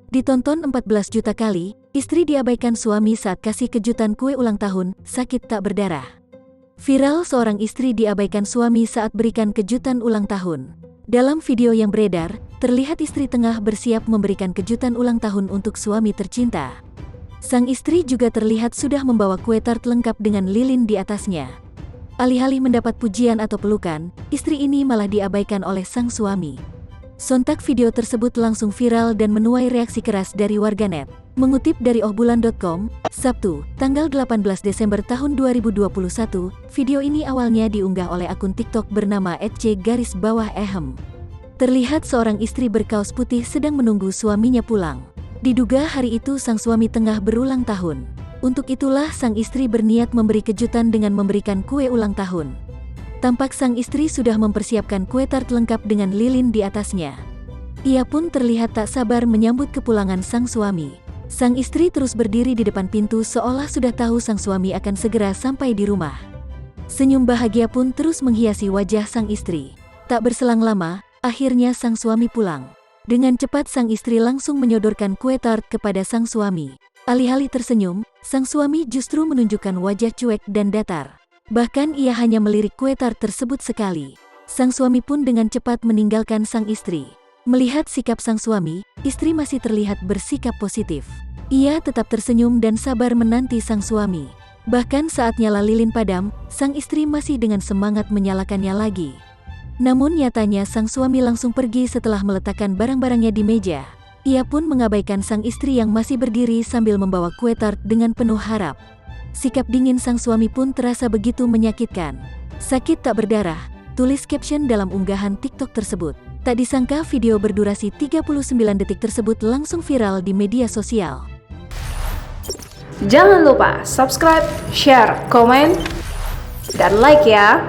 Ditonton 14 juta kali, istri diabaikan suami saat kasih kejutan kue ulang tahun, sakit tak berdarah. Viral, seorang istri diabaikan suami saat berikan kejutan ulang tahun. Dalam video yang beredar, terlihat istri tengah bersiap memberikan kejutan ulang tahun untuk suami tercinta. Sang istri juga terlihat sudah membawa kue tart lengkap dengan lilin di atasnya. Alih-alih mendapat pujian atau pelukan, istri ini malah diabaikan oleh sang suami. Sontak video tersebut langsung viral dan menuai reaksi keras dari warganet. Mengutip dari ohbulan.com, Sabtu, tanggal 18 Desember tahun 2021, video ini awalnya diunggah oleh akun TikTok bernama @c_ehem. Terlihat seorang istri berkaos putih sedang menunggu suaminya pulang. Diduga hari itu sang suami tengah berulang tahun. Untuk itulah sang istri berniat memberi kejutan dengan memberikan kue ulang tahun. Tampak sang istri sudah mempersiapkan kue tart lengkap dengan lilin di atasnya. Ia pun terlihat tak sabar menyambut kepulangan sang suami. Sang istri terus berdiri di depan pintu seolah sudah tahu sang suami akan segera sampai di rumah. Senyum bahagia pun terus menghiasi wajah sang istri. Tak berselang lama, akhirnya sang suami pulang. Dengan cepat sang istri langsung menyodorkan kue tart kepada sang suami. Alih-alih tersenyum, sang suami justru menunjukkan wajah cuek dan datar. Bahkan ia hanya melirik kue tart tersebut sekali. Sang suami pun dengan cepat meninggalkan sang istri. Melihat sikap sang suami, istri masih terlihat bersikap positif. Ia tetap tersenyum dan sabar menanti sang suami. Bahkan saat nyala lilin padam, sang istri masih dengan semangat menyalakannya lagi. Namun nyatanya sang suami langsung pergi setelah meletakkan barang-barangnya di meja. Ia pun mengabaikan sang istri yang masih berdiri sambil membawa kue tart dengan penuh harap. Sikap dingin sang suami pun terasa begitu menyakitkan. Sakit tak berdarah, tulis caption dalam unggahan TikTok tersebut. Tak disangka video berdurasi 39 detik tersebut langsung viral di media sosial. Jangan lupa subscribe, share, komen, dan like ya.